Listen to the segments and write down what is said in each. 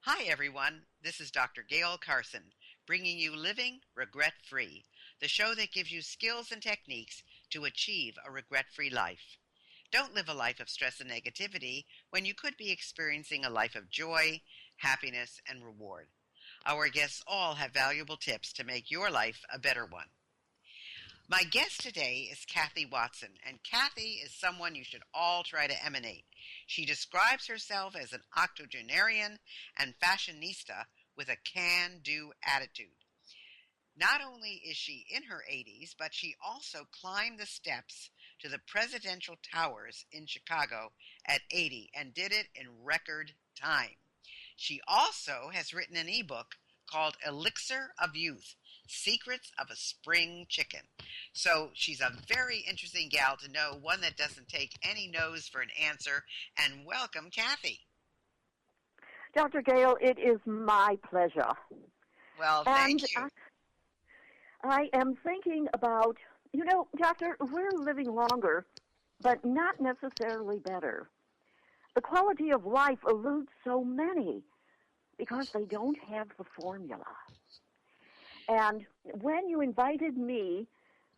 Hi, everyone. This is Dr. Gail Carson, bringing you Living Regret-Free, the show that gives you skills and techniques to achieve a regret-free life. Don't live a life of stress and negativity when you could be experiencing a life of joy, happiness, and reward. Our guests all have valuable tips to make your life a better one. My guest today is Cathi Watson, and Cathi is someone you should all try to emulate. She describes herself as an Octogenarian and Fashionista with a can-do attitude. Not only is she in her 80s, but she also climbed the steps to the presidential towers in Chicago at 80 and did it in record time. She also has written an ebook called Elixir of Youth, Secrets of a Spring Chicken. So she's a very interesting gal to know, one that doesn't take any no's for an answer. And welcome, Cathi. Dr. Gail, it is my pleasure. Well, thank you. I am thinking about, Doctor, we're living longer, but not necessarily better. The quality of life eludes so many because they don't have the formula. And when you invited me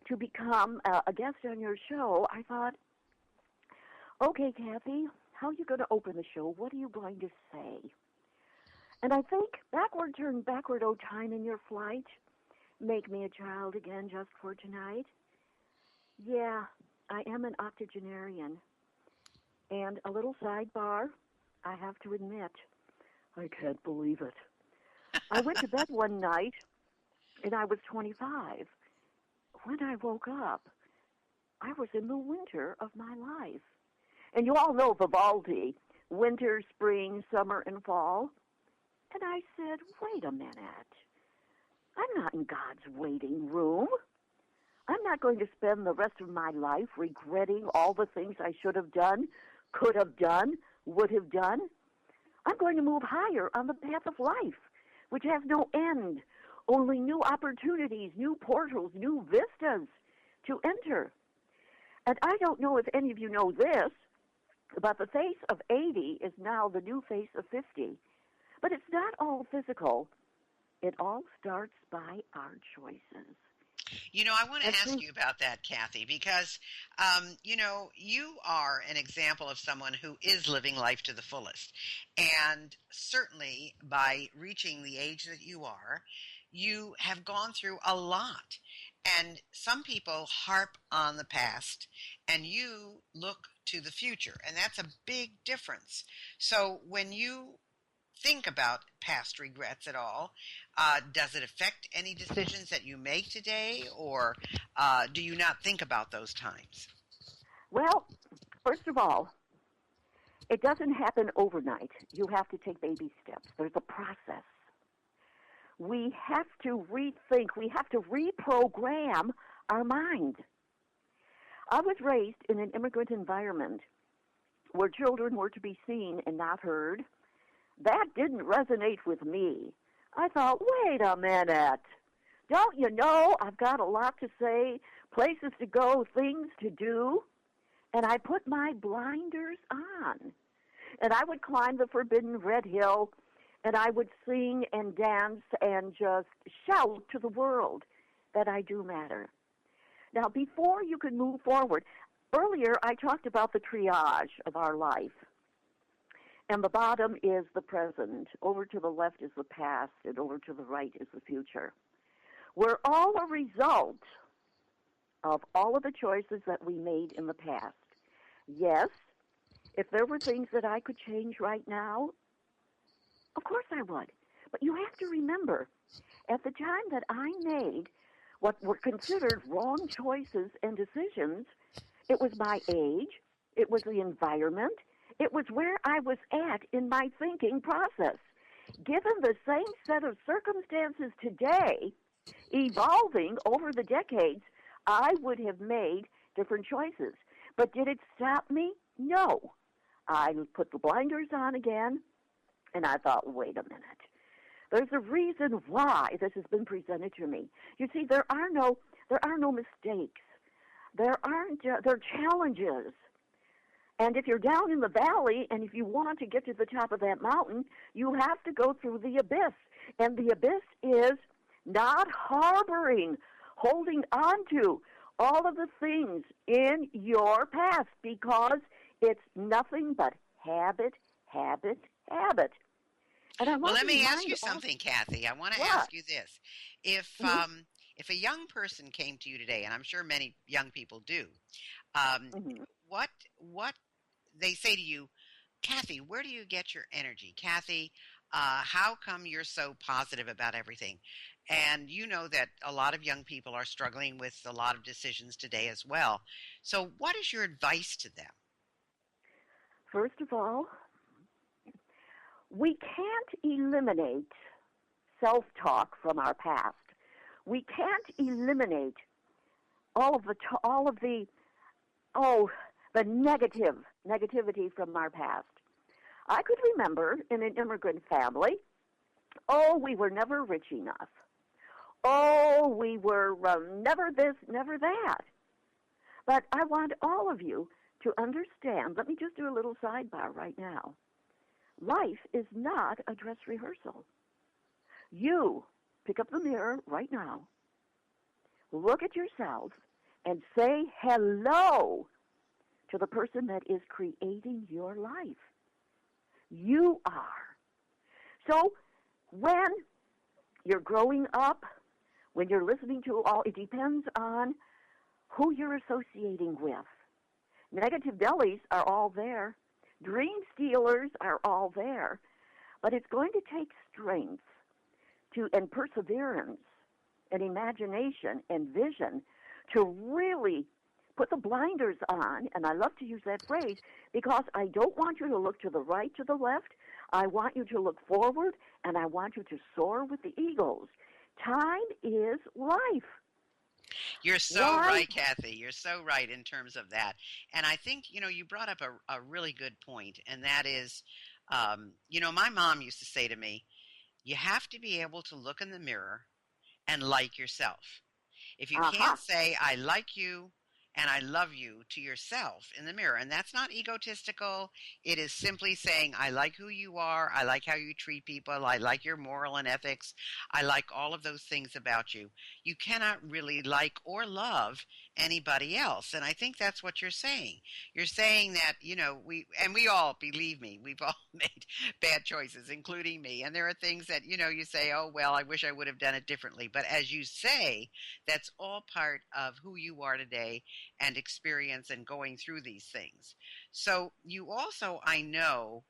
to become a guest on your show, I thought, okay, Cathi, how are you going to open the show? What are you going to say? And I think turn backward, oh time in your flight, make me a child again just for tonight. Yeah, I am an octogenarian. And a little sidebar, I have to admit, I can't believe it. I went to bed one night, and I was 25. When I woke up, I was in the winter of my life. And you all know Vivaldi, winter, spring, summer, and fall. And I said, wait a minute. I'm not in God's waiting room. I'm not going to spend the rest of my life regretting all the things I should have done, could have done, would have done. I'm going to move higher on the path of life, which has no end, only new opportunities, new portals, new vistas to enter. And I don't know if any of you know this, but the face of 80 is now the new face of 50. But it's not all physical. It all starts by our choices. I want to ask you about that, Cathi, because, you are an example of someone who is living life to the fullest. And certainly by reaching the age that you are, you have gone through a lot. And some people harp on the past, and you look to the future. And that's a big difference. So when you think about past regrets at all, does it affect any decisions that you make today, or do you not think about those times? Well, first of all, it doesn't happen overnight. You have to take baby steps. There's a process. We have to rethink. We have to reprogram our mind. I was raised in an immigrant environment where children were to be seen and not heard. That didn't resonate with me. I thought, wait a minute. Don't you know I've got a lot to say, places to go, things to do? And I put my blinders on. And I would climb the forbidden red hill, and I would sing and dance and just shout to the world that I do matter. Now, before you can move forward, earlier I talked about the triage of our life. And the bottom is the present. Over to the left is the past, and over to the right is the future. We're all a result of all of the choices that we made in the past. Yes, if there were things that I could change right now, of course I would. But you have to remember, at the time that I made what were considered wrong choices and decisions, it was my age, it was the environment, it was where I was at in my thinking process. Given the same set of circumstances today, evolving over the decades, I would have made different choices. But did it stop me? No. I put the blinders on again, and I thought, wait a minute. There's a reason why this has been presented to me. You see, there are no mistakes. There are challenges. And if you're down in the valley and if you want to get to the top of that mountain, you have to go through the abyss. And the abyss is not harboring, holding on to all of the things in your past, because it's nothing but habit, habit, habit. And Well, let me ask you something, Cathi. I want to ask you this. If a young person came to you today, and I'm sure many young people do, what they say to you, Cathi, where do you get your energy? Cathi, how come you're so positive about everything? And you know that a lot of young people are struggling with a lot of decisions today as well. So what is your advice to them? First of all, we can't eliminate self-talk from our past. We can't eliminate all of the negativity from our past. I could remember in an immigrant family, we were never rich enough. We were never this, never that. But I want all of you to understand, let me just do a little sidebar right now. Life is not a dress rehearsal. You pick up the mirror right now, look at yourself, and say hello to the person that is creating your life. You are. So when you're growing up, when you're listening to it depends on who you're associating with. Negative Nellies are all there. Dream stealers are all there. But it's going to take strength and perseverance and imagination and vision to really put the blinders on, and I love to use that phrase because I don't want you to look to the right, to the left. I want you to look forward, and I want you to soar with the eagles. Time is life. You're so right, Cathi. You're so right in terms of that. And I think, you brought up a really good point, and that is, my mom used to say to me, you have to be able to look in the mirror and like yourself. If you can't say, I like you and I love you to yourself in the mirror, and that's not egotistical. It is simply saying, I like who you are. I like how you treat people. I like your moral and ethics. I like all of those things about you. You cannot really like or love anybody else. And I think that's what you're saying. You're saying that, we all, believe me, we've all made bad choices, including me. And there are things that, you say, oh, well, I wish I would have done it differently. But as you say, that's all part of who you are today and experience and going through these things. So you also, I know,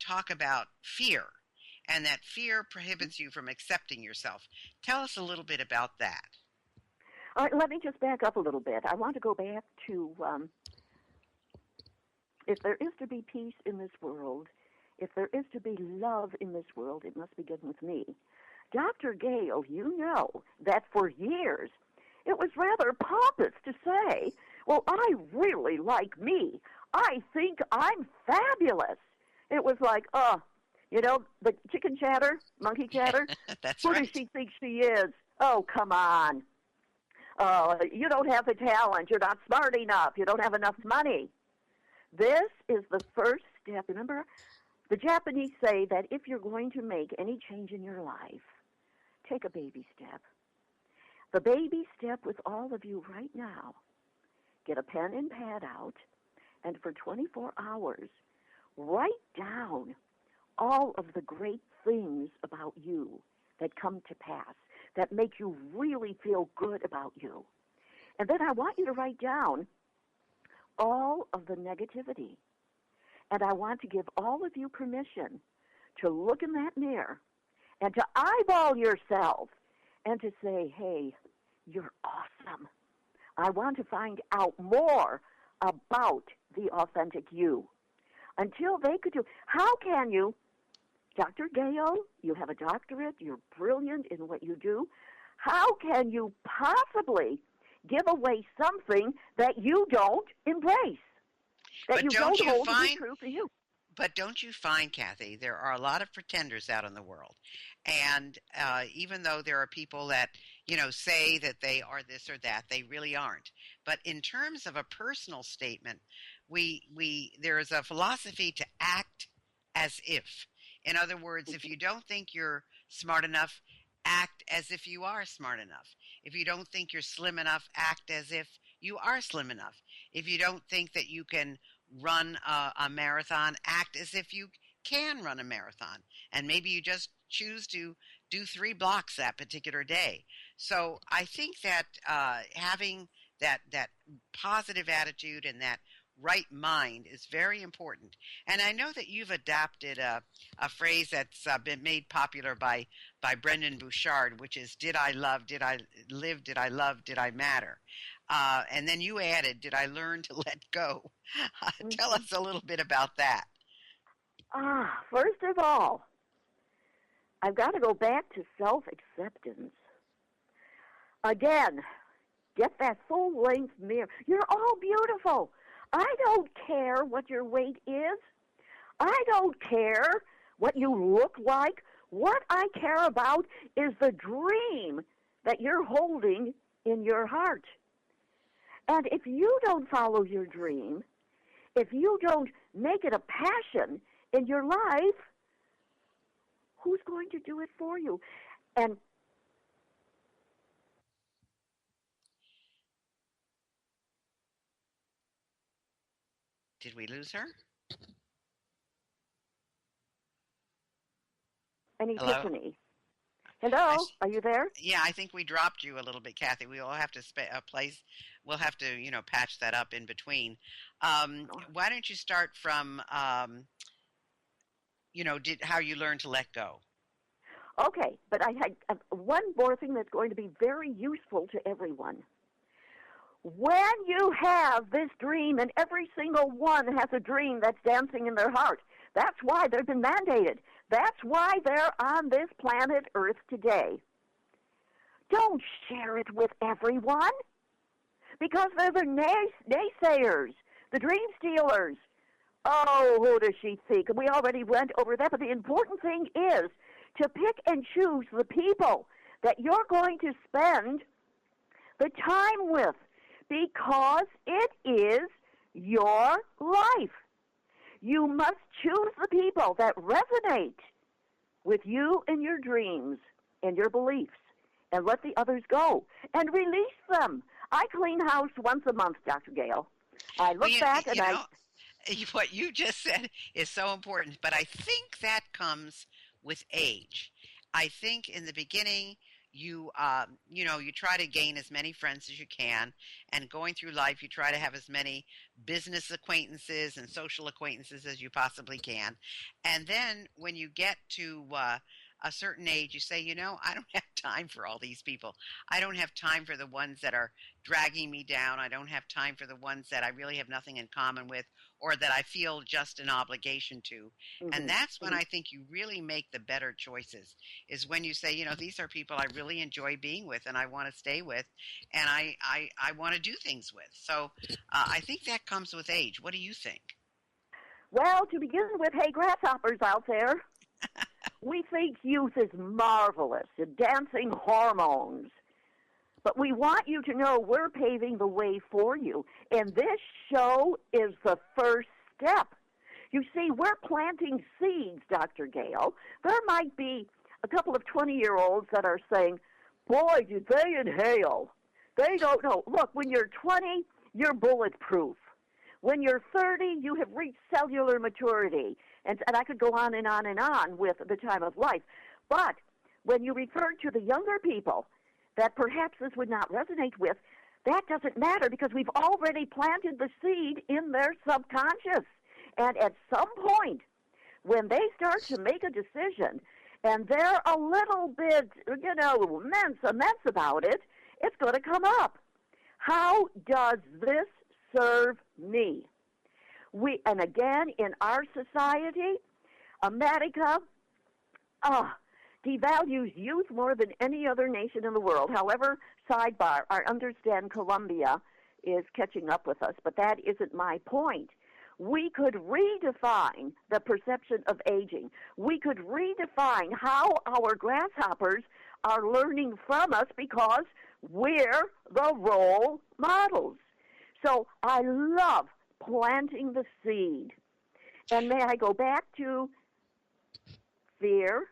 talk about fear, and that fear prohibits you from accepting yourself. Tell us a little bit about that. All right, let me just back up a little bit. I want to go back to if there is to be peace in this world, if there is to be love in this world, it must begin with me. Dr. Gale, you know that for years it was rather pompous to say, well, I really like me. I think I'm fabulous. It was like, the chicken chatter, monkey chatter. That's Who right. does she think she is? Oh, come on. You don't have the talent. You're not smart enough. You don't have enough money. This is the first step. Remember, the Japanese say that if you're going to make any change in your life, take a baby step. The baby step with all of you right now, get a pen and pad out, and for 24 hours, write down all of the great things about you that come to pass, that make you really feel good about you. And then I want you to write down all of the negativity. And I want to give all of you permission to look in that mirror and to eyeball yourself and to say, hey, you're awesome. I want to find out more about the authentic you. Until they could do, how can you, Dr. Gale, you have a doctorate, you're brilliant in what you do. How can you possibly give away something that you don't embrace, that But you don't don't you hold to find, be true for you? But don't you find, Cathi, there are a lot of pretenders out in the world. And even though there are people that, say that they are this or that, they really aren't. But in terms of a personal statement, there is a philosophy to act as if. In other words, if you don't think you're smart enough, act as if you are smart enough. If you don't think you're slim enough, act as if you are slim enough. If you don't think that you can run a marathon, act as if you can run a marathon. And maybe you just choose to do 3 blocks that particular day. So I think that having that positive attitude and that right mind is very important. And I know that you've adapted a phrase that's been made popular by Brendan Bouchard, which is, did I love, did I live, did I love, did I matter? And then you added, did I learn to let go? Tell us a little bit about that. First of all, I've got to go back to self-acceptance. Again, get that full-length mirror. You're all beautiful. I don't care what your weight is. I don't care what you look like. What I care about is the dream that you're holding in your heart. And if you don't follow your dream, if you don't make it a passion in your life, who's going to do it for you? And did we lose her? An epiphany. Hello? Hello, are you there? Yeah, I think we dropped you a little bit, Cathi. We will have to we'll have to, patch that up in between. Why don't you start from, how you learned to let go? Okay, but I had one more thing that's going to be very useful to everyone. When you have this dream, and every single one has a dream that's dancing in their heart, that's why they've been mandated. That's why they're on this planet Earth today. Don't share it with everyone, because they're the naysayers, the dream stealers. Oh, who does she think? We already went over that, but the important thing is to pick and choose the people that you're going to spend the time with, because it is your life. You must choose the people that resonate with you and your dreams and your beliefs, and let the others go and release them. I clean house once a month, Dr. Gale. I look back and what you just said is so important, but I think that comes with age. I think in the beginning, you try to gain as many friends as you can, and going through life, you try to have as many business acquaintances and social acquaintances as you possibly can. And then when you get to a certain age, you say, I don't have time for all these people. I don't have time for the ones that are dragging me down. I don't have time for the ones that I really have nothing in common with, or that I feel just an obligation to. Mm-hmm. And that's when I think you really make the better choices, is when you say, these are people I really enjoy being with and I want to stay with, and I want to do things with. So I think that comes with age. What do you think? Well, to begin with, hey, grasshoppers out there, we think youth is marvelous, dancing hormones. But we want you to know we're paving the way for you. And this show is the first step. You see, we're planting seeds, Dr. Gale. There might be a couple of 20-year-olds that are saying, boy, did they inhale. They don't know. Look, when you're 20, you're bulletproof. When you're 30, you have reached cellular maturity. And I could go on and on and on with the time of life. But when you refer to the younger people that perhaps this would not resonate with, that doesn't matter, because we've already planted the seed in their subconscious. And at some point, when they start to make a decision and they're a little bit, immense about it, it's going to come up. How does this serve me? And again, in our society, America devalues youth more than any other nation in the world. However, sidebar, I understand Colombia is catching up with us, but that isn't my point. We could redefine the perception of aging. We could redefine how our grasshoppers are learning from us, because we're the role models. So I love planting the seed. And may I go back to fear,